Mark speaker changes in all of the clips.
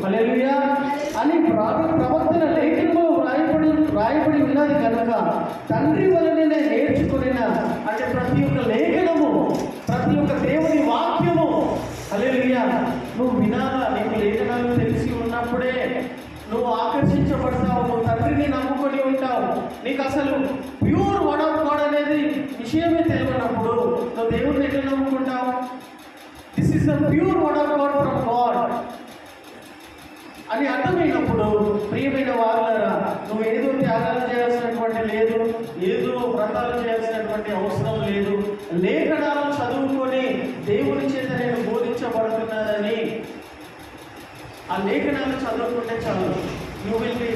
Speaker 1: హల్లెలూయా అని ప్రవక్తల లేఖనంలో వ్రాయబడి ఉన్నది కనుక తండ్రి వలనే నేర్చుకున్న అంటే ప్రతి ఒక్క లేఖనము, ప్రతి ఒక్క దేవుని వాక్యము హల్లెలూయా నువ్వు వినాలా. నీకు లేఖనాలు తెలిసి ఉన్నప్పుడే నువ్వు ఆకర్షించబడతావు, నువ్వు తండ్రిని నమ్ముకొని ఉంటావు. నీకు అసలు ప్యూర్ వర్డ్ ఆఫ్ గాడ్ అనేది విషయమే తెలియనప్పుడు నువ్వు దేవుడిని ఎట్లా నమ్ముకుంటావు? This is the pure word of God from God అని అర్థమైనప్పుడు ప్రియమైన వారులారా, నువ్వు ఏదో త్యాగాలు చేయాల్సినటువంటి లేదు, ఏదో వ్రతాలు చేయాల్సినటువంటి అవసరం లేదు. లేఖనాలు చదువుకొని దేవుని చేత నేను బోధించబడుతున్నానని ఆ లేఖనాలు చదువుకుంటే చాలు. You will be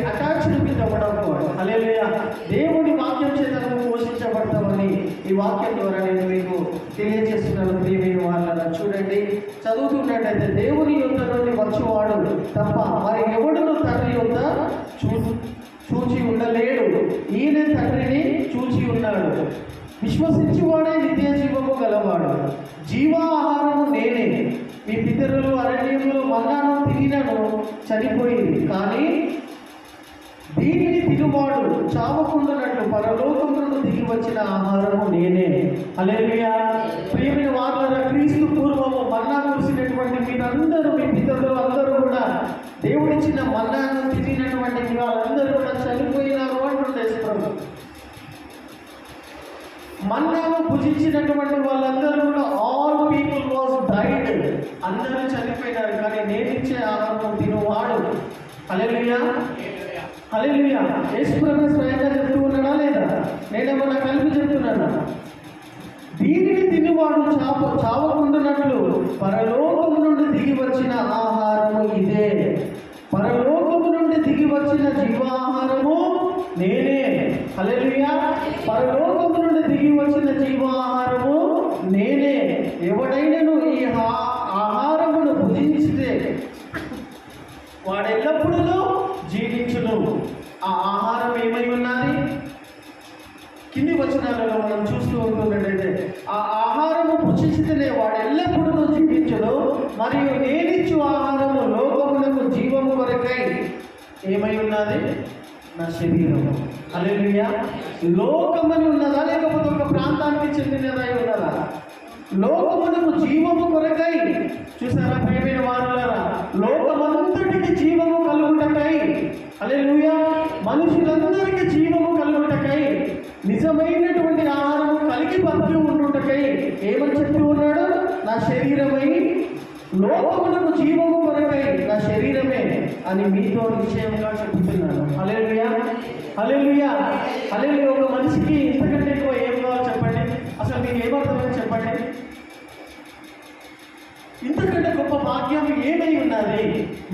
Speaker 1: attached with the word of God. Hallelujah. దేవుని వాక్యం చేత నువ్వు పోషించబడతామని ఈ వాక్యం ద్వారా నేను మీకు తెలియజేస్తున్నాను. ప్రియమైన వాళ్ళ చూడండి, చదువుతున్నట్టయితే దేవుని యొద్ద నుండి వచ్చేవాడు తప్ప మరి ఎవడును తండ్రి యొద్ద చూచి ఉండలేడు, ఈయన తండ్రిని చూచి ఉన్నాడు. విశ్వసించువాడే నిత్య జీవము గలవాడు. జీవాహారము నేనే. మీ పితరులు అరణ్యంలో మన్నాను తినను చనిపోయింది, కానీ దీనిని తినువాడు చావకుండానట్లు పరలోకము నుండి దిగి వచ్చిన ఆహారము నేనే. హల్లెలూయా. ప్రియమైన వారులారా, క్రీస్తు పూర్వము మన్నా కురిసినటువంటి మీరందరూ, మీ పితరులు అందరూ కూడా దేవుడిచ్చిన మన్నాను తినినటువంటి వాళ్ళందరూ కూడా చనిపోయినారు అంటుండే ప్రభు. మన్నాను భుజించినటువంటి వాళ్ళందరూ కూడా ఆల్ పీపుల్ వాజ్ డైడ్, అందరూ చనిపోయినారు. కానీ నేను ఇచ్చే ఆహారం తినువాడు. హల్లెలూయా. హల్లెలూయా. యేసు ప్రభు స్వయంగా చెప్తూ ఉన్నాడా లేదా? నేనేమన్నా కలిపి చెప్తున్నానా? దీనిని తినువాడు చావకుండానట్లు పరలోకము నుండి దిగి వచ్చిన ఆహారము ఇదే. పరలోకము నుండి దిగి వచ్చిన జీవాహారము నేనే. హల్లెలూయా. పరలోకము నుండి దిగి వచ్చిన జీవాహారము నేనే. ఎవడైనను ఈ ఆహారమును భుజించితే వాడెల్లప్పుడూ జీవించును. ఆ ఆహారం ఏమై ఉన్నది? కింది వచనాలలో మనం చూస్తూ ఉంటున్నట్టయితే ఆ ఆహారము భుజించితేనే వాడు ఎల్లప్పుడూ జీవించును, మరియు నేనిచ్చు ఆహారము లోకమునకు జీవము కొరకై ఏమై ఉన్నది? నా శరీరము. హల్లెలూయా. లోకమని ఉన్నదా లేకపోతే ఒక ప్రాంతానికి చెందినదై ఉన్నదా? లోకమునకు జీవము కొరకై. చూసారా ప్రియమైన వారులారా, లోకమంతటికి జీవము కలుగుటకై. హల్లెలూయా. మనుషులందరికీ జీవము కలుగుటకై, నిజమైనటువంటి ఆహారము కలిగి బతికి ఉండుటకై ఏమని చెప్తూ ఉన్నాడు? నా శరీరమై లోకమునకు జీవము కొరకై నా శరీరమే అని మీతో నిశ్చయంగా చెప్తున్నాను. హల్లెలూయా. హల్లెలూయా. హల్లెలూయా. ఒక మనిషికి ఇంతకంటే ఎక్కువ ఏం కావాలో చెప్పండి? అసలు మీకు ఏమర్థమని చెప్పండి? ఇంతకంటే గొప్ప భాగ్యం ఏమై ఉన్నది?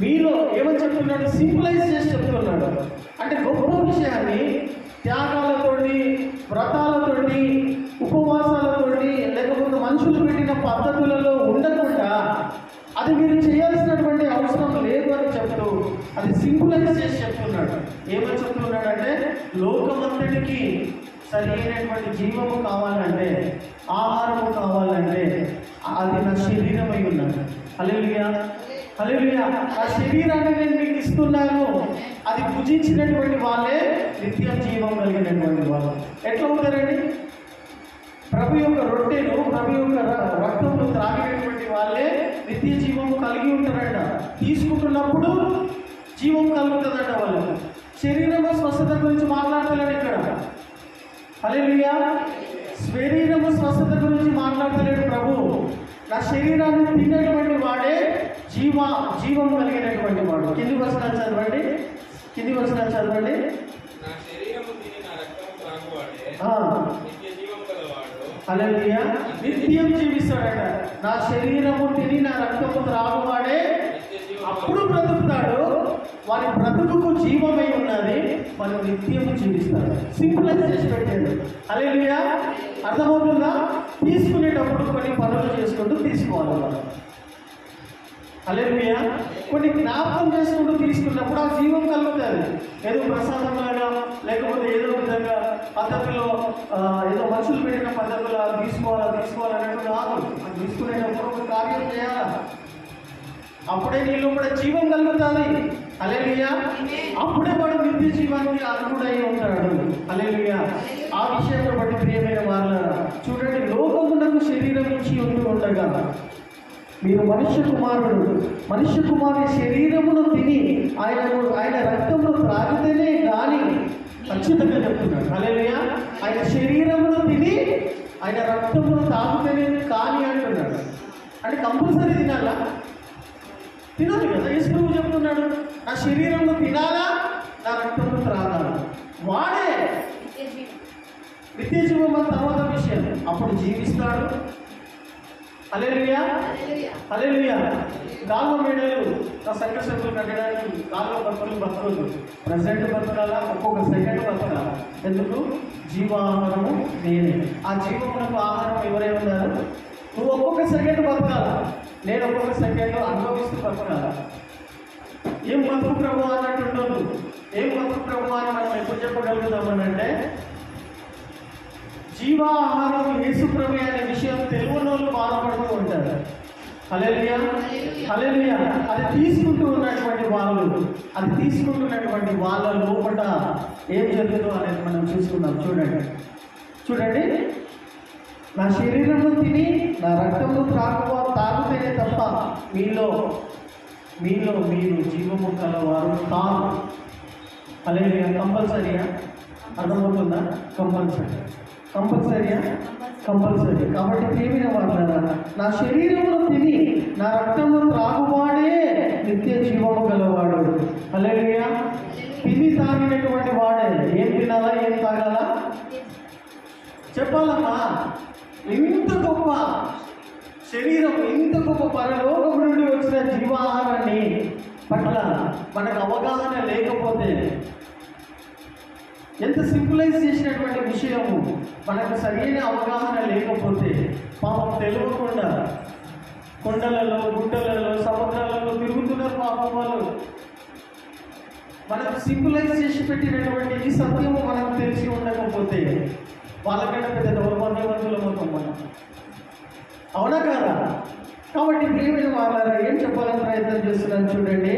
Speaker 1: మీలో ఏమని చెప్తున్నాడు? సింపులైజ్ చేసి చెప్తున్నాడు. అంటే గొప్ప విషయాన్ని త్యాగాలతోటి, వ్రతాలతోటి, ఉపవాసాలతోటి, లేకపోతే మనుషులు పెట్టిన పద్ధతులలో ఉండకుండా అది మీరు చేయాల్సినటువంటి అవసరం లేదు అని చెప్తూ అది సింపులైజ్ చేసి చెప్తున్నాడు. ఏమని చెప్తున్నాడంటే లోకమంతటికి సరి అయినటువంటి జీవము కావాలంటే, ఆహారము కావాలంటే అది నా శరీరమై ఉన్నది. హల్లెలూయా. హల్లెలూయా. ఆ శరీరాన్ని నేను మీకు ఇస్తున్నాను. అది భుజించినటువంటి వాళ్ళే నిత్య జీవం కలిగినటువంటి వాళ్ళు. ఎట్లా ఉంటారండి? ప్రభు యొక్క రొట్టెను, ప్రభు యొక్క రక్తమును త్రాగినటువంటి వాళ్ళే నిత్య జీవము కలిగి ఉంటారంట. తీసుకుంటున్నప్పుడు జీవం కలుగుతుందంట వాళ్ళకు. శరీరము స్వస్థత గురించి మాట్లాడతలేడు ఇక్కడ. హల్లెలూయా. శరీరము స్వస్థత గురించి మాట్లాడతలేడు ప్రభు. నా శరీరాన్ని తిన్నటువంటి వాడే జీవం కలిగినటువంటి వాడు. కింది వచనాలు చదవండి. కింది వచనాలు చదవండి. హల్లెలూయా. నిత్యం జీవిస్తాడట. నా శరీరము తిని నా రక్తము త్రాగువాడే అప్పుడు బ్రతుకుతాడు. వారి బ్రతుకుకు జీవమై ఉన్నది, మనం నిత్యము జీవిస్తాడు. సింపులైజ్ చేసి పెట్టాడు. హల్లెలూయా. అర్థమవుతుందా? తీసుకునేటప్పుడు కొన్ని పనులు చేసుకుంటూ తీసుకోవాలి వాళ్ళు. హల్లెలూయా. కొన్ని జ్ఞాపకం చేసుకుంటూ తీసుకున్నప్పుడు ఆ జీవం కలుగుతుంది. ఏదో ప్రసాదంలాగా లేకపోతే ఏదో విధంగా పద్ధతిలో ఏదో మనుషులు పెట్టిన పద్ధతిలో తీసుకోవాలన్నట్టు కాదు. అది తీసుకునేటప్పుడు ఒక కార్యం చేయాలా? అప్పుడే నీ లోపల జీవం కలుగుతుంది. హల్లెలూయా. అప్పుడే వాడు నిత్య జీవానికి అర్హుడై ఉంటాడు. హల్లెలూయా. ఆ విషయాన్ని బట్టి ప్రియమైన వారులారా చూడండి, లోకమునకు శరీరం ఇచ్చి ఉండగా మీరు మనుష్య కుమారుని శరీరమును తిని ఆయన రక్తమును త్రాగితేనే కానీ, ఖచ్చితంగా చెప్తున్నాడు. హల్లెలూయా. ఆయన శరీరమును తిని ఆయన రక్తమును తాగితేనే కానీ అంటున్నాడు. అంటే కంపల్సరీ తినాలా? తినదు కదా. యేసు ప్రభువు చెప్తున్నాడు, నా శరీరంలో తినాలా, నా రక్తంలో త్రాగాలా. వాడే నిత్య జీవం తర్వాత విషయం. అప్పుడు జీవిస్తాడు. హల్లెలూయా. హల్లెలూయా. గాల్లో మేడలు నా సంఖ్య సభ్యులు కట్టడానికి గాల్లో బతుకులు ప్రజెంట్ బతకాలా, ఒక్కొక్క సెకండ్ బతకాలా. ఎందుకు? జీవాహారము నేనే. ఆ జీవమునకు ఆహారం ఎవరై ఉన్నారు? నువ్వు ఒక్కొక్క సెకండ్ బతకాలా, నేను ఒక్కొక్క సెకండ్ అనుభవిస్తూ బతకాలా. ఏం బతుకు ప్రభు అన్నట్టు ఉండదు. ఏం బతుకు ప్రభు అని మనం ఎప్పుడు చెప్పగలుగుతామనంటే, జీవాహారం యేసు ప్రభు అనే విషయం తెలియని వాళ్ళు బాధపడుతూ ఉంటారు. హల్లెలూయా. హల్లెలూయా. అది తీసుకుంటున్నటువంటి వాళ్ళ లోపల ఏం జరుగుతుందో అనేది మనం చూసుకుందాం. చూడండి, నా శరీరంలో తిని నా రక్తంలో తాగుతేనే తప్ప మీలో మీరు జీవము కలవారు కాదు. హల్లెలూయా. కంపల్సరీయా? అర్థమవుతుందా? కంపల్సరీయా? కంపల్సరీ. కాబట్టి ప్రియమైన వారులారా, నా శరీరంలో తిని నా రక్తంలో త్రాగువాడే నిత్య జీవము గలవాడు. హల్లెలూయా. తిని తాగినటువంటి వాడే. ఏం తినాలా, ఏం తాగాలా చెప్పాలమ్మా. ఇంత గొప్ప శరీరం, ఇంత గొప్ప పరలోకం నుండి వచ్చిన జీవాహారాన్ని పట్ల మనకు అవగాహన లేకపోతే, ఎంత సింపులైజ్ చేసినటువంటి విషయము మనకు సరైన అవగాహన లేకపోతే, పాపం తెలియకుండా కొండలలో, గుట్టలలో, సముద్రాలలో తిరుగుతున్నారు పాపం వాళ్ళు. మనకు సింపులైజ్ చేసి పెట్టినటువంటి ఈ సత్యము మనకు తెలిసి ఉండకపోతే వాళ్ళకంటే పెద్ద దౌర్భాగ్యవంతులమవుతాం మనం. అవునా కాదా? కాబట్టి ప్రియమైన వారులారా, ఏం చెప్పాలని ప్రయత్నం చేస్తున్నాను చూడండి.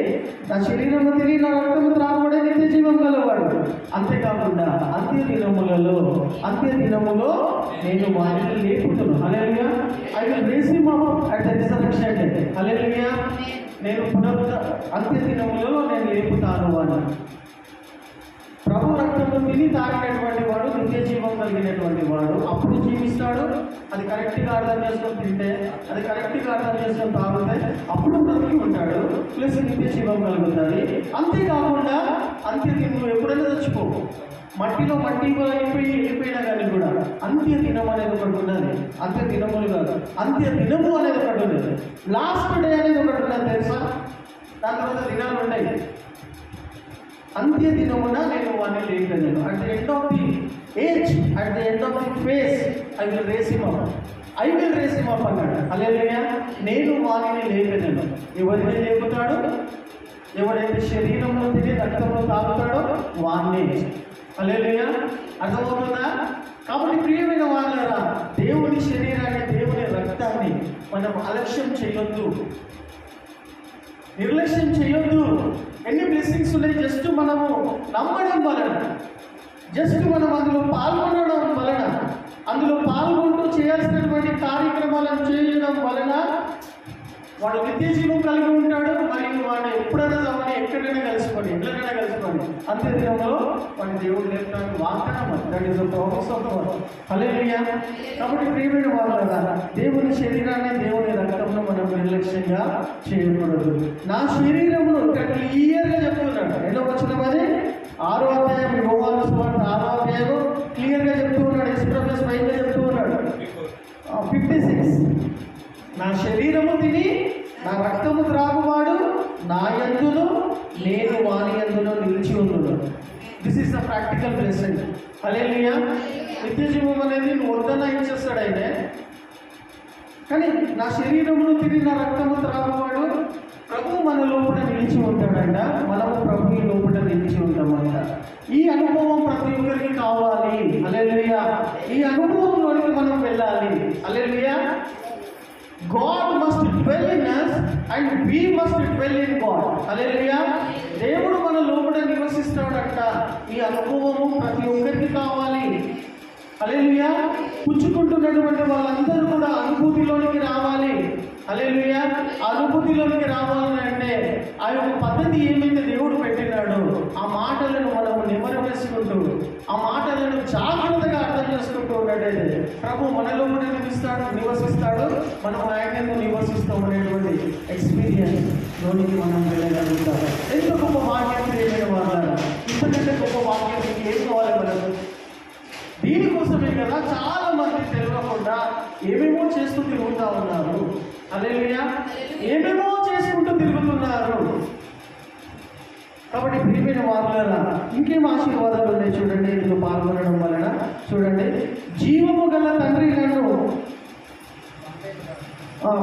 Speaker 1: నా శరీరంలో తిరిగి నా రక్తము త్రాగువాడే నిత్య జీవం గలవాడు. అంతేకాకుండా అంత్య దినములో నేను వారిని లేపుతున్నాను. Hallelujah. I will raise him up at the resurrection day. Hallelujah. నేను అంత్య దినములో నేను లేపుతాను అని. ప్రభు రక్తంలో తిని తాగినటువంటి వాడు నిత్య జీవం కలిగినటువంటి వాడు. అప్పుడు జీవిస్తాడు. అది కరెక్ట్గా అర్థం చేసుకొని తింటే, అది కరెక్ట్గా అర్థం చేసుకొని తాగితే అప్పుడు బ్రతికి ఉంటాడు. ప్లస్ నిత్య జీవం కలుగుతుంది. అంతేకాకుండా నువ్వు ఎప్పుడైనా చచ్చిపో, మట్టిలో వెళ్ళిపోయినా కానీ కూడా అంత్య దినం అనేది ఒకటి ఉన్నది. అంత్య దినములు కాదు, అంత్య దినము అనేది ఒకటి ఉన్నది. లాస్ట్ డే అనేది ఒకటి ఉన్నది తెలుసా? దాని తర్వాత దినాలు ఉన్నాయి. అంత్య దినమున నేను వాడిని లేపేదాను. At the end of the age, at the end of the phase, I will raise him up అన్నాడు. హల్లెలూయా. నేను వాడిని లేపేదాను. ఎవరిని లేపుతాడు? ఎవడైతే శరీరంలో తిని రక్తంలో తాగుతాడో వాడిని. హల్లెలూయా. అర్థమవుతుందా? కాబట్టి ప్రియమైన వారులారా, దేవుని శరీరాన్ని, దేవుని రక్తాన్ని మనం నిర్లక్ష్యం చేయొద్దు. ఎన్ని బ్లెస్సింగ్స్ ఉన్నాయి జస్ట్ మనము నమ్మడం వలన, జస్ట్ మనం అందులో పాల్గొనడం వలన, అందులో పాల్గొంటూ చేయాల్సినటువంటి కార్యక్రమాలను చేయడం వలన వాడు నిత్య జీవం కలిగి ఉంటాడు. మరియు వాడు ఎప్పుడైనా వాడిని ఎక్కడైనా కలుసుకోండి అంత్య దినంలో వాడి దేవుడు లేపడానికి వాగ్దానం. That is the promise of God. Hallelujah. కాబట్టి ప్రియమైన వారులారా, దేవుని శరీరాన్ని, దేవుని రక్తంలో మనం నిర్లక్ష్యంగా చేయకూడదు. నా శరీరమును ఇక్కడ క్లియర్గా చెప్తున్నాడు. ఎన్నో వచనం అది? 6వ అధ్యాయం, యోహాను సువార్త 6వ అధ్యాయం క్లియర్గా చెప్తూ ఉన్నాడు. ఎక్స్ప్రెస్ స్వయంగా చెప్తూ ఉన్నాడు. 56 నా శరీరము తిని నా రక్తము త్రాగువాడు నా యందును, నేను వాని యందును నిలిచి ఉన్నాడు. This is the practical blessing. Hallelujah. నిత్య జీవం అనేది నువ్వు వద్దన్నా ఇచ్చేస్తాడు అయితే, కానీ నా శరీరమును తిని నా రక్తము త్రాగువాడు ప్రభు మన లోపల నిలిచి ఉంటాడంట. మనము ప్రభు లోపల నిలిచి ఉంటామంట. ఈ అనుభవం ప్రతి ఒక్కరికి కావాలి. హల్లెలూయా. ఈ అనుభవంలోనికి మనం వెళ్ళాలి. Hallelujah. God must dwell in us and and we must dwell in God. Hallelujah. దేవుడు మన లోపల నివసిస్తాడంట. ఈ అనుభవము ప్రతి ఒక్కరికి కావాలి. హల్లెలూయా. పుచ్చుకుంటున్నటువంటి వాళ్ళందరూ కూడా అనుభూతిలోనికి రావాలి. హల్లెలూయా. అనుభూతిలోనికి రావాలని అంటే ఆ యొక్క పద్ధతి ఏమైతే దేవుడు పెట్టినాడో ఆ మాటలను మనం నిమరు వేసుకుంటూ ఆ మాటలను జాగ్రత్తగా అర్థం చేసుకుంటూ ఉన్నట్టయితే ప్రభు మనలో కూడా నివసిస్తాడు, మనం ఆయన నివసిస్తాం అనేటువంటి ఎక్స్పీరియన్స్ లోనికి మనం వెళ్ళగలుగుతాం. ఎంత గొప్ప వాక్యం తెలియని వాళ్ళ ఇంతకంటే గొప్ప వాక్యం మీకు ఏం కావాలి మనకు? దీనికోసమే కదా చాలా మంది తెలియకుండా ఏమేమో చేస్తూ తిరుగుతూ ఉన్నారు. హల్లెలూయా. ఏమేమో చేసుకుంటూ తిరుగుతున్నారు. కాబట్టి ప్రియమైన వారులారా, ఇంకేం ఆశీర్వాదాలు ఉన్నాయి చూడండి ఇందులో పాల్గొనడం వలన. చూడండి, జీవము గల తండ్రి నన్ను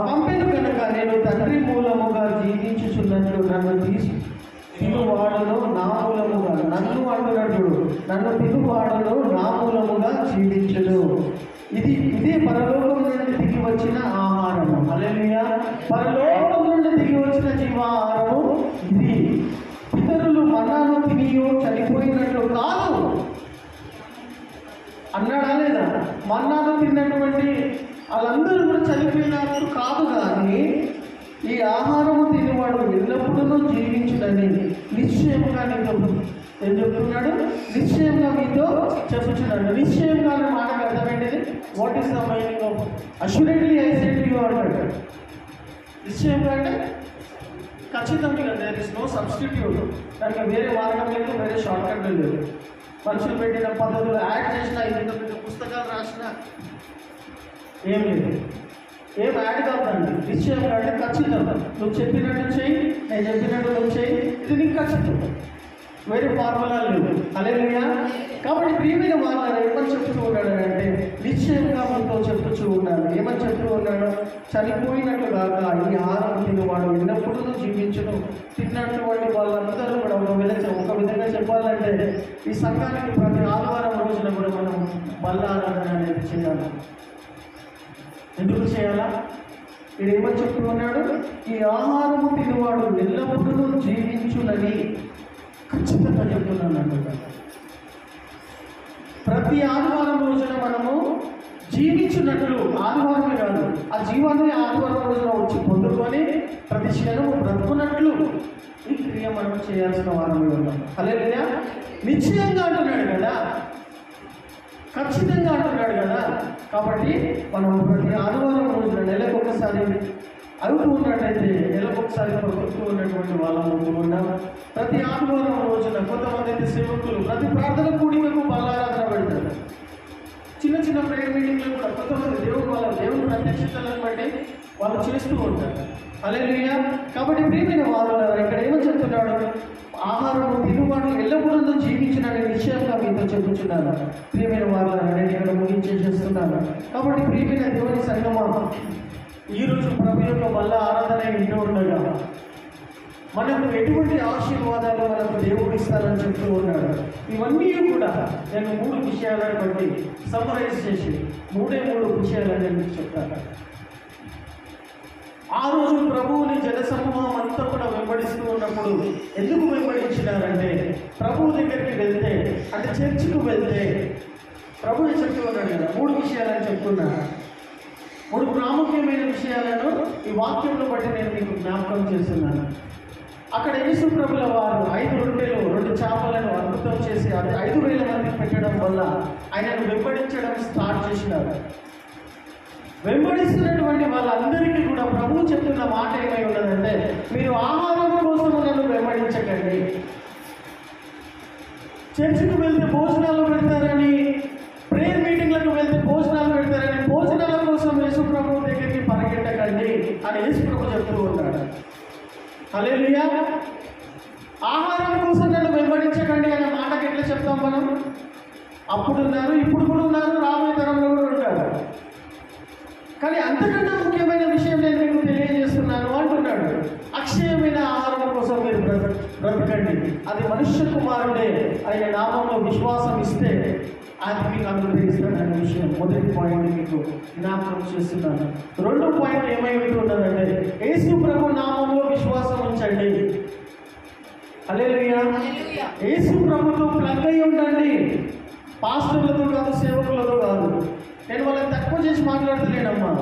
Speaker 1: పంపెను కనుక నేను తండ్రి మూలముగా జీవించుచున్నట్లు నన్ను తినువాడలో నా మూలముగా, నన్ను అంటున్నట్టు నన్ను తినువాడలో నా మూలముగా జీవించదు. ఇదే పరలోకం నుండి దిగి వచ్చిన ఆహారము. హల్లెలూయా. పరలోకం నుండి దిగి వచ్చిన జీవాహారము ఇది. ఇతరులు మన్నాను తినియో చనిపోయినట్లు కాదు అన్నాడా లేదా? మన్నాను తిన్నటువంటి వాళ్ళందరూ కూడా చనిపోయినట్లు కాదు, కానీ ఈ ఆహారము తినేవాడు ఎల్లప్పుడూ జీవించునని నిశ్చయముగా నీతో ఏం చెప్తున్నాడు? నిశ్చయంగా మీతో చెప్పుచున్నాడు. నిశ్చయంగా అనే మాటకు అర్థమైంది. What is the meaning of assuredly I say to you అంటాడు. నిశ్చయంగా అంటే ఖచ్చితంగా, దేర్ ఇస్ నో సబ్స్టిట్యూట్. దానికి వేరే మార్గం లేదు, వేరే షార్ట్ కట్ లేదు. మనుషులు పెట్టిన పద్ధతులు యాడ్ చేసిన, ఇంత పెద్ద పుస్తకాలు రాసిన ఏం లేదు, ఏం యాడ్ కాదండి. నిశ్చయంగా అంటే ఖచ్చితంగా నువ్వు చెప్పినట్టు చెయ్యి, నేను చెప్పినట్టు నువ్వు చెయ్యి, ఇది నీకు ఖచ్చితం, వేరే ఫార్ములా లేదు. హల్లెలూయా. కాబట్టి ప్రియమైన వాళ్ళ ఏమని చెప్తూ ఉన్నాడు అంటే నిశ్చయంగా మనతో చెప్తూ ఉన్నాడు. ఏమని చెప్తూ ఉన్నాడు? చనిపోయినట్లు కాక ఈ ఆహారం తినేవాడు ఎన్నప్పుడూ జీవించను. తిన్నటువంటి వాళ్ళందరూ కూడా ఒక విధంగా చెప్పాలంటే ఈ సంఘానికి ప్రతి ఆదివారం రోజున కూడా మనం బల్ల ఆరాధన అనేది చేయాలి. ఎందుకు చేయాలా? ఇది ఏమని చెప్తూ ఉన్నాడు? ఈ ఆహారము తినేవాడు ఎల్లప్పుడూ జీవించునని ఖచ్చితంగా చెప్తున్నాను అన్నమాట. ప్రతి ఆదివారం రోజున మనము జీవించినట్లు, ఆదివారమే కాదు, ఆ జీవాన్ని ఆదివారం రోజున వచ్చి పొందుకొని ప్రతి క్షణము బ్రతుకున్నట్లు ఈ క్రియ మనం చేయాల్సిన వారమే ఉన్నాం. హల్లెలూయా. నిశ్చయంగా అంటున్నాడు కదా, ఖచ్చితంగా అంటున్నాడు కదా. కాబట్టి మనం ప్రతి ఆదివారం రోజున నెలకొకసారి అవుతూ ఉన్నట్టయితే నెలకొకసారి ప్రభుత్వం ఉన్నటువంటి వాళ్ళము ఉన్నాం. ప్రతి ఆదివారం రోజున కొంతమంది అయితే సేవకులు ప్రతి ప్రార్థన కూడికకు బల్లారాధన పెడతారు. చిన్న చిన్న ప్రేయర్ మీటింగ్లు కూడా కొంతమంది దేవుని ప్రత్యక్షతలను బట్టి వాళ్ళు చేస్తూ ఉంటారు. హల్లెలూయా. కాబట్టి ప్రియమైన వారు ఇక్కడ ఏమని చెప్తున్నాడు? ఆహారం తినువాడు ఎల్లప్పుడూ జీవించిననే విషయంగా మీతో చెప్పుచున్నాను. ప్రియమైన వారు నేను ఇక్కడ ముగించేస్తున్నాను. కాబట్టి ప్రియమైన దేవుని సంగమా, ఈరోజు ప్రభు యొక్క వల్ల ఆరాధన ఇంటూ ఉండగా మనకు ఎటువంటి ఆశీర్వాదాలు మనకు దేవుడు ఇస్తారని చెప్తూ ఉన్నాడు. ఇవన్నీ కూడా నేను 3 విషయాలను బట్టి సమ్మరైజ్ చేసి 3 విషయాలని నేను చెప్తాను. ఆ రోజు ప్రభువుని జనసమూహం అంతా కూడా వెంబడిస్తూ ఉన్నప్పుడు ఎందుకు వెంబడించినారంటే ప్రభువు దగ్గరికి వెళ్తే, అంటే చర్చికి వెళ్తే ప్రభువు చెప్తూ ఉన్నాడు కదా 3 విషయాలని చెప్తున్నా. 3 ప్రాముఖ్యమైన విషయాలను ఈ వాక్యంలో బట్టి నేను మీకు జ్ఞాపకం చేస్తున్నాను. అక్కడ యేసు ప్రభుల వారు 5 రొట్టెలు 2 చేపలను అద్భుతం చేసి 5,000 మందికి పెట్టడం వల్ల ఆయనను వెంబడించడం స్టార్ట్ చేసినారు. వెంబడిస్తున్నటువంటి వాళ్ళందరికీ కూడా ప్రభువు చెప్తున్న మాట ఏమై ఉన్నదంటే, మీరు ఆహారం కోసం నన్ను వెంబడించకండి. చర్చికి వెళ్తే భోజనాలు పెడతారని, ప్రేయర్ మీటింగ్లకు వెళ్తే భోజనాలు పెడతారని, భోజనాల కోసం యేసు ప్రభు దగ్గరికి పరిగెట్టకండి అని యేసు ప్రభు చెప్తూ ఉంటాడు. హల్లెలూయా. ఆహారం కోసం నన్ను వెంబడించకండి అనే మాటకి ఎట్లా చెప్తాం మనం? అప్పుడు ఉన్నారు, ఇప్పుడు కూడా ఉన్నారు, రాబోయే తరంలో కూడా ఉంటారు. కానీ అంతకన్నా ముఖ్యమైన విషయం నేను మీకు తెలియజేస్తున్నాను అంటున్నాడు. అక్షయమైన ఆహారం కోసం మీరు బ్రతకండి, అది మనుష్య కుమారుడే ఆయన నామంలో విశ్వాసం ఇస్తే ఆయన మీకు అనుగ్రహిస్తాడు అనే విషయం మొదటి పాయింట్ మీకు జ్ఞాపకం చేస్తున్నాను. 2 పాయింట్ ఏమై ఉన్నదంటే యేసు ప్రభు నామము యేసు ప్రభుతో ప్లగ్ అయి ఉండండి. పాస్టర్లతో కాదు, సేవకులతో కాదు. నేను వాళ్ళని తక్కువ చేసి మాట్లాడతలేనమ్మా.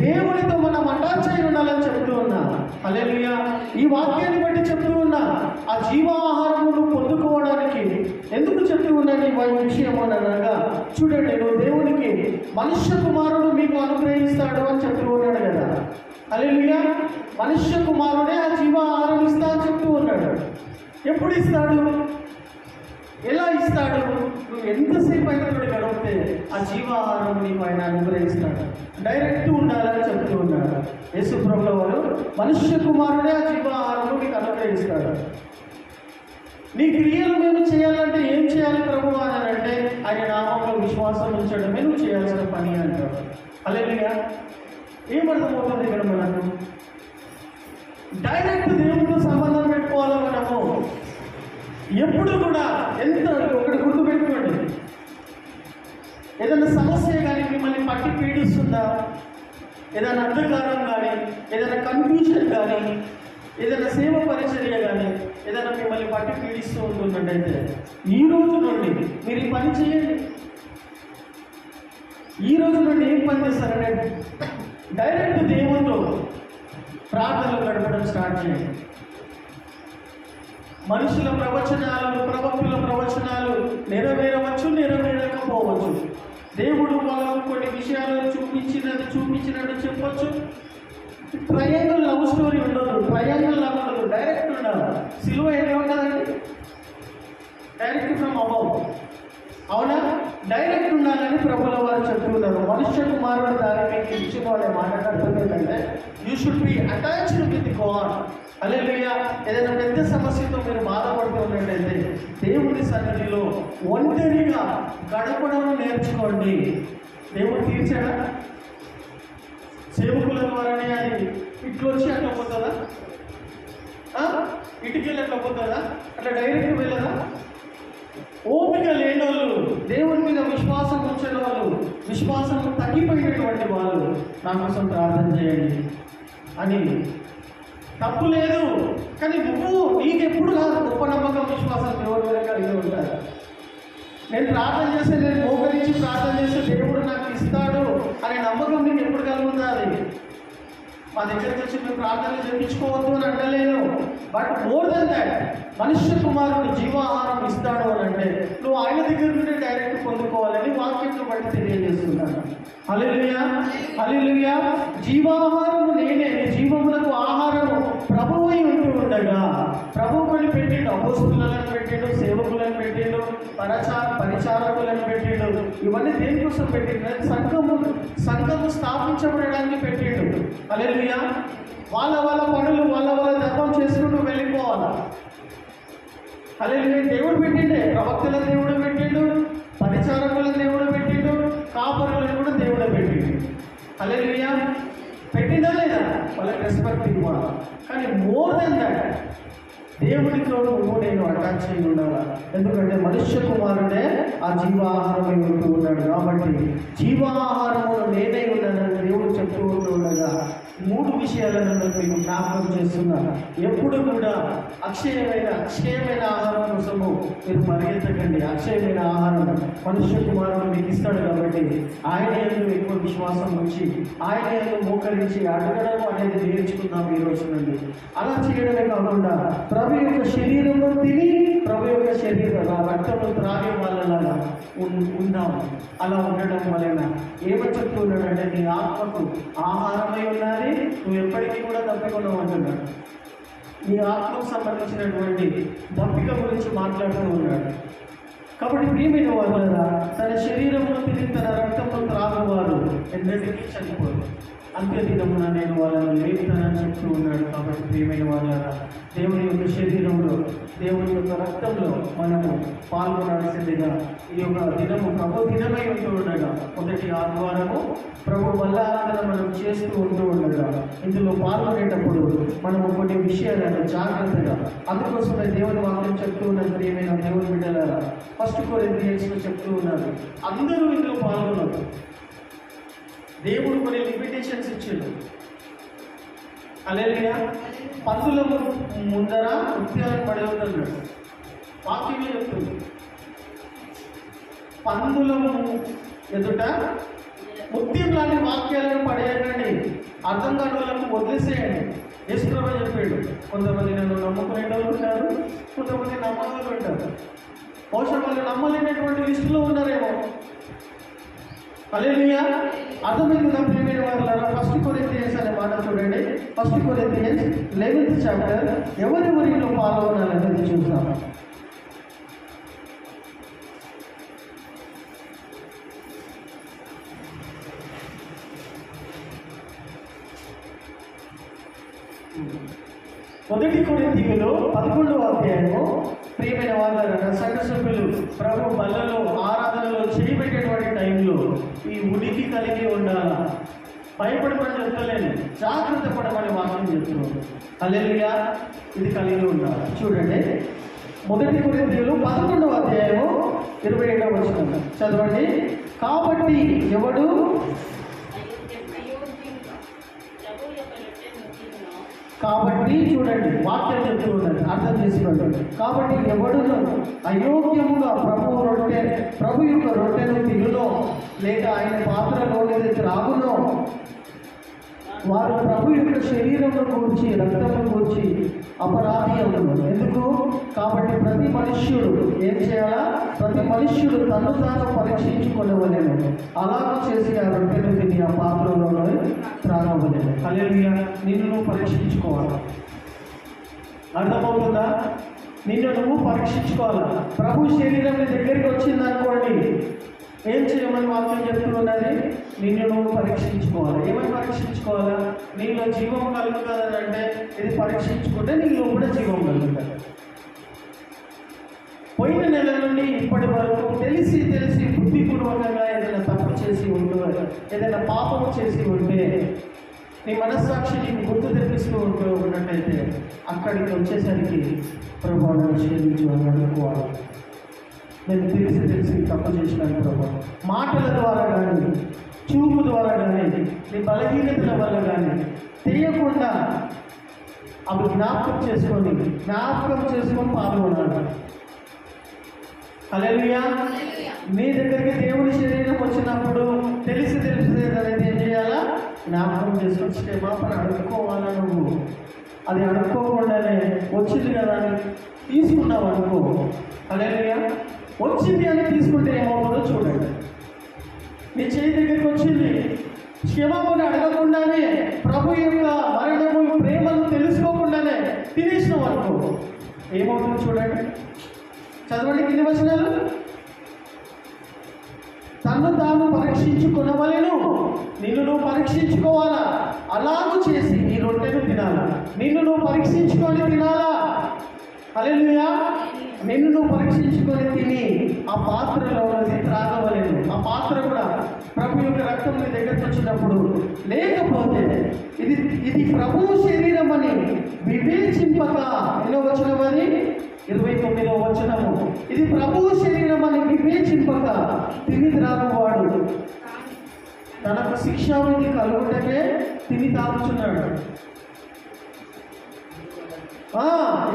Speaker 1: దేవునితో మనం అటాచ్ అయి ఉండాలని చెప్తూ ఉన్నా. హల్లెలూయా. ఈ వాక్యాన్ని బట్టి చెప్తూ ఉన్నా. ఆ జీవాహారమును పొందుకోవడానికి ఎందుకు చెప్తూ ఉన్నాను ఈ విషయం అనగా, చూడండి, నువ్వు దేవునికి మనుష్య కుమారుడు మీకు అనుగ్రహిస్తాడు అని చెప్తూ ఉన్నాడు కదా. హల్లెలూయా. మనుష్య కుమారుడే ఆ జీవాహారం ఇస్తా అని చెప్తూ ఉన్నాడు. ఎప్పుడు ఇస్తాడు? ఎలా ఇస్తాడు? నువ్వు ఎంతసేపు అయినా గడిపితే ఆ జీవాహారం నీకు ఆయన అనుగ్రహిస్తాడు. డైరెక్ట్ ఉండాలని చెప్తూ ఉన్నాడు యేసు ప్రభువు వారు. మనుష్య కుమారుడే ఆ జీవాహారం నీకు అనుగ్రహిస్తాడు. నీ క్రియలు మేము చేయాలంటే ఏం చేయాలి ప్రభు అని అంటే, ఆయన నామంలో విశ్వాసం ఉంచడమే నువ్వు చేయాల్సిన పని అంటాడు. హల్లెలూయా. ఏమర్థమవుతుంది ఇక్కడ మనకు? డైరెక్ట్ దేవుడితో సంబంధం పెట్టుకోవాలి మనము. ఎప్పుడు కూడా ఎంత ఒకటి గుర్తుపెట్టుకోండి, ఏదైనా సమస్య కానీ మిమ్మల్ని పట్టి పీడిస్తుందా, ఏదైనా అంధకారం కానీ, ఏదైనా కన్ఫ్యూజన్ కానీ, ఏదైనా సేవ పరిచర్య కానీ ఏదైనా మిమ్మల్ని పట్టి పీడిస్తూ ఉంటున్నట్టయితే ఈ రోజు నుండి మీరు ఈ పని చేయండి. ఈ రోజు నుండి ఏం పని చేస్తారంటే, డైరెక్ట్ దేవునితో ప్రార్థనలు గడపడం స్టార్ట్ చేయండి. మనుషుల ప్రవచనాలు, ప్రవక్తుల ప్రవచనాలు నెరవేరవచ్చు, నెరవేరకపోవచ్చు. దేవుడు వాళ్ళకు కొన్ని విషయాలు చూపించినట్టు చెప్పొచ్చు. ట్రయాంగిల్ లవ్ స్టోరీ ఉండదు, ట్రయాంగిల్ లవ్ ఉండదు, డైరెక్ట్ ఉండాలి. సిలువ ఎలా ఉంటుందండి? Direct from above. అవునా? డైరెక్ట్ ఉండాలని ప్రభుల వారు చెప్తున్నారు. మనుష్య కుమారుడు దానికి ఇచ్చిన వాళ్ళే మాట్లాడుతుందంటే, you should be attached with God. Hallelujah. ఏదైనా పెద్ద సమస్యతో మీరు బాధపడుతూ ఉన్నట్టయితే దేవుడి సన్నిధిలో ఒంటరిగా గడపడం నేర్చుకోండి. దేవుడు తీర్చాడా? సేవకుల ద్వారానే అది ఇట్లా వచ్చి అట్లా పోతుందా? ఇటుకెళ్ళి అట్లా పోతుందా? అట్లా డైరెక్ట్ వెళ్ళదా? ఓపిక లేని వాళ్ళు, దేవుడి మీద విశ్వాసం ఉంచిన వాళ్ళు, విశ్వాసం తగ్గిపోయినటువంటి వాళ్ళు నా కోసం ప్రార్థన చేయండి అని. తప్పు లేదు, కానీ నువ్వు నీకెప్పుడు కాదు గొప్ప నమ్మకం, విశ్వాసం దేవుడి మీద కలిగి ఉంటారు. నేను ప్రార్థన చేస్తే, నేను మోకరించి ప్రార్థన చేస్తే దేవుడు నాకు ఇస్తాడు అనే నమ్మకం నీకు ఎప్పుడు కలుగుతుందా? అది మా దగ్గరికి వచ్చి మేము ప్రార్థనలు చెప్పించుకోవద్దు అని అంటలేను. బట్ మోర్ దెన్ దాట్, మనుష్య కుమారుడు జీవాహారం ఇస్తాడు అని అంటే నువ్వు ఆయన దగ్గర నుండి డైరెక్ట్ పొందుకోవాలని వాక్యంలో బట్టి తెలియజేస్తున్నాను. హల్లెలూయా. హల్లెలూయా. జీవాహారము నేనే, జీవములకు ఆహారము ప్రభువు అయి ఉంటూ ఉండగా ప్రభువు కొని పెట్టిండు. అపోస్తలులను పెట్టిండు, సేవకులను పెట్టిండు, పరిచారకులను పెట్టిండు. ఇవన్నీ దేనికోసం పెట్టిండు? సంఘము స్థాపించబడడానికి పెట్టిండు. హల్లెలూయా. వాళ్ళ పనులు వాళ్ళ ధర్మం చేసుకుంటూ వెళ్ళిపోవాలా. హల్లెలూయా. దేవుడు పెట్టిండే, ప్రవక్తల దేవుడు పెట్టిండు, పరిచారకుల దేవుడు పెట్టిండు, కాపరులను కూడా దేవుడు పెట్టిండు. హల్లెలూయా. పెట్టిందా లేదా? వాళ్ళకి రెస్పెక్ట్ ఇవ్వాలి. కానీ మోర్ దెన్ దాట్, దేవుడితో నువ్వు నేను అటాచ్ అయి ఉండాలా. ఎందుకంటే మనుష్య కుమారుడే ఆ జీవాహారమై ఉంటూ ఉన్నాడు. కాబట్టి జీవాహారము నేనై ఉన్నానని దేవుడు చెప్తూ ఉండగా 3 విషయాలను మీకు జ్ఞాపకం చేస్తున్నాను. ఎప్పుడు కూడా అక్షయమైన ఆహారం కోసము మీరు పరిగెత్తకండి. అక్షయమైన ఆహారం మనుష్య కుమారుడు మీకు ఇస్తాడు. కాబట్టి ఆయన యందు ఎక్కువ విశ్వాసం ఉంచి ఆయన యందు మోకరించి అడగడం అనేది నేర్చుకుందాం ఈ రోజు నుండి. అలా చేయడమే కాకుండా ప్రభు యొక్క శరీరంలో తిని ప్రభు యొక్క రక్తంలో త్రాగే వాళ్ళలాగా ఉన్నాము. అలా ఉండడం వలన ఏమని చెప్తున్నాడంటే, నీ ఆత్మకు ఆహారమై ఉన్నది, నువ్వు ఎప్పటికీ కూడా తప్పకుండా ఉంటున్నాడు. నీ ఆత్మకు సంబంధించినటువంటి దప్పిక గురించి మాట్లాడుతూ ఉన్నాడు. కాబట్టి ప్రియమైన వాళ్ళరా, తన శరీరంలో తిరిగి తన రక్తంలో త్రాగువారు ఎన్నటికీ చనిపోరు, అంత్యదినమున నేను వాళ్ళని లేపుతానని చెప్తూ ఉన్నాడు. కాబట్టి ప్రియమైన వాళ్ళరా, దేవుని యొక్క శరీరంలో, దేవుని యొక్క రక్తంలో మనము పాల్గొనాల్సిందిగా ఈ యొక్క దినము ప్రభు దినమై ఉంటూ ఉండగా, మొదటి ఆదివారము ప్రభు బల్లారాధన మనం చేస్తూ ఉంటూ ఉండగా, ఇందులో పాల్గొనేటప్పుడు మనము కొన్ని విషయాలను జాగ్రత్తగా, అందుకోసమే దేవుని వాక్యం చెప్తూ ఉన్నది. ప్రియమైన దేవుని బిడ్డలారా, 1 కొరింథీయులలో చెప్తూ ఉన్నారు, అందరూ ఇందులో పాల్గొన్నారు. దేవుడు కొన్ని లిమిటేషన్స్ ఇచ్చాడు. హల్లెలూయా. పందుల ముందర ముత్యాలను పడేవద్దన్నాడు. వాక్యమే చెప్తుంది. పందుల ఎదుట ముత్యం లాంటి వాక్యాలను పడేయండి, అర్థం కాని వాళ్ళకు వదిలేసేయండి. యేసుప్రభువే చెప్పాడు. కొంతమంది నన్ను నమ్ముకునే వాళ్ళు ఉంటారు, కొంతమంది నమ్మని ఉంటారు. బహుశా వాళ్ళు నమ్మలేనటువంటి లిస్టులో ఉన్నారేమో. హల్లెలూయా. అర్థమైంది ప్రియమైన వారులారా. 1 కొరింథియన్స్ అనే మాట చూడండి. 1 కొరింథియన్స్ 11th చాప్టర్ ఎవరెవరిలో పాల్గొనాలనేది చూద్దాం. మొదటి కొరింథీయులు 11వ అధ్యాయము. ప్రియమైన వారులారా, సంఘ సభ్యులు ప్రభు బల్లలో ఆరాధనలో చేయబెట్టేటువంటి టైంలో ఈ ఉనికి కలిగి ఉండాలా. భయపడమని చెప్తలేను, జాగ్రత్త పడమని వాక్యం చెప్తున్నాను. హల్లెలూయా. ఇది కలిగి ఉండాలి. చూడండి, మొదటి కొరింథీయులు 11వ అధ్యాయము 27వ వచనం చదవండి. కాబట్టి ఎవడు కాబట్టి చూడండి, వాక్యం చెప్తూ ఉన్నది, అర్థం చేసుకోండి. కాబట్టి ఎవడును అయోగ్యముగా ప్రభు యొక్క రొట్టెను తినునో లేక ఆయన పాత్రలో ఏదైతే రాగునో వారు ప్రభు యొక్క శరీరంలో కూర్చి రక్తంలో కూర్చి అపరాధి అవుతున్నారు. ఎందుకు? కాబట్టి ప్రతి మనుష్యుడు ఏం చేయాలా? ప్రతి మనుష్యుడు తను తాను పరీక్షించుకోలేవలేను. అలాగ చేసి ఆ రొట్టెను తిని ఆ పాత్రలో త్రాగవలేను. హల్లెలూయా. నిన్ను నువ్వు పరీక్షించుకోవాలి. అర్థమవుతుందా? నిన్ను నువ్వు పరీక్షించుకోవాలా. ప్రభు శరీరం దగ్గరికి వచ్చిందనుకోండి, ఏం చేయమని వాక్యం చెప్తున్నది? నిన్ను నువ్వు పరీక్షించుకోవాలి. ఏమని పరీక్షించుకోవాలా? నీలో జీవం కలుగుతుందని అంటే ఇది పరీక్షించుకుంటే నీలో కూడా జీవం కలుగుతుంది. పోయిన నెల నుండి ఇప్పటి వరకు తెలిసి బుద్ధిపూర్వకంగా ఏదైనా తప్పు చేసి ఉంటూ, ఏదైనా పాపం చేసి ఉంటే, నీ మనస్సాక్షి నీకు గుర్తు తెప్పిస్తూ ఉన్నట్టయితే అక్కడికి వచ్చేసరికి ప్రభు నన్ను క్షమించు అని అనుకోవాలి. నేను తెలిసి తప్పు చేసినాను ప్రభు. మాటల ద్వారా కానీ, చూపు ద్వారా కానీ, నీ బలహీనతల వల్ల కానీ తెలియకుండా అవి జ్ఞాపకం చేసుకొని పాల్గొనాలి. హల్లెలూయా. నీ దగ్గరికి దేవుని శరీరం వచ్చినప్పుడు తెలిసి అనేది ఏం చేయాలా? జ్ఞాపకం చేసుకొని క్షమాపణ అడుక్కోవాలా. నువ్వు అది అడుక్కోకుండానే వచ్చింది కదా అని తీసుకున్నావు అనుకో. హల్లెలూయా. వచ్చింది అని తీసుకుంటే ఏమవుతుందో చూడండి. నీ చేయి దగ్గరికి వచ్చింది, క్షమాపణ అడగకుండానే ప్రభు యొక్క మరణము ప్రేమను తెలుసుకోకుండానే తినేసినావు అనుకో, ఏమవుతుందో చూడండి. చదవండి కింది వచనాలు. తను తాను పరీక్షించుకునవలెను. నిన్ను నువ్వు పరీక్షించుకోవాలా. అలాగూ చేసి ఈ రొట్టెను తినాలా. నిన్ను నువ్వు పరీక్షించుకొని తినాలా. హల్లెలూయా. నిన్ను నువ్వు పరీక్షించుకొని తిని ఆ పాత్రలో త్రాగవలేను. ఆ పాత్ర కూడా ప్రభు యొక్క రక్తం నీ దగ్గరికి వచ్చినప్పుడు, లేకపోతే ఇది ప్రభు శరీరం అని వివేచింపక, ఎన్నో వచనం అని 29వ వచనము, ఇది ప్రభు శరీరం అని వివేచింపక తిని త్రాగువాడు తనకు శిక్షావిధి కలుగుటకే తిని తాగుతున్నాడు.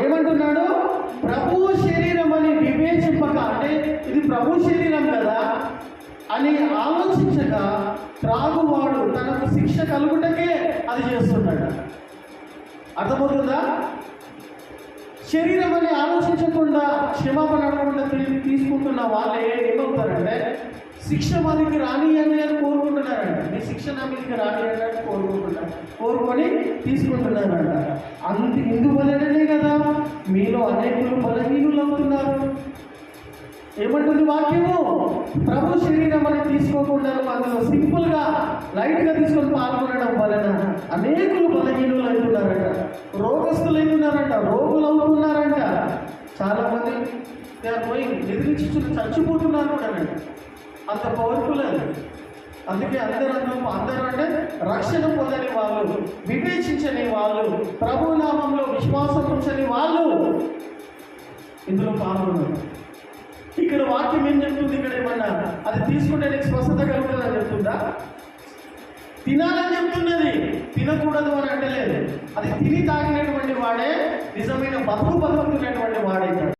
Speaker 1: ఏమంటున్నాడు? ప్రభు శరీరం అని వివేచింపక, అంటే ఇది ప్రభు శరీరం కదా అని ఆలోచించక త్రాగువాడు తనకు శిక్ష కలుగుటకే అది చేస్తున్నాడు. అర్థమవుతుందా? శరీరం అని ఆలోచించకుండా క్షమాపణ అడగకుండా తీసుకుంటున్న వాళ్ళే ఏమవుతారంటే శిక్ష మనకి రాని అని కోరుకుంటున్నారంట. నీ శిక్ష నా మీదకి రాని అని కోరుకొని తీసుకుంటున్నారంట. ఇందువలనే కదా మీలో అనేకులు బలహీనులు అవుతున్నారు. ఏమంటుంది వాక్యము? ప్రభు శరీరం అని తీసుకోకుండా అందులో సింపుల్గా లైట్గా తీసుకొని పాల్గొనడం వలన అనేకులు బలహీనులు అవుతున్నారంట, రోగస్తులు అవుతున్నారంట, రోగులు అవుతున్నారంట. చాలామంది ఎదిరించి చచ్చిపోతున్నారు కూడా. అంత పవర్ఫుల్ అది. అందుకే అందరూ అంటే రక్షణ పొందని వాళ్ళు, వివేచించని వాళ్ళు, ప్రభు నామంలో విశ్వాసం ఉంచని వాళ్ళు ఇందులో పాల్గొన్నారు. ఇక్కడ వాక్యం ఏం చెప్తుంది? ఇక్కడ ఏమన్నా అది తీసుకుంటే నీకు స్వస్థత కలుగుతుందని చెప్తుందా? తినాలని చెప్తున్నది, తినకూడదు అని అంటలేదు. అది తిని తాగినటువంటి వాడే నిజమైన బతుకుతున్నటువంటి వాడైతాడు.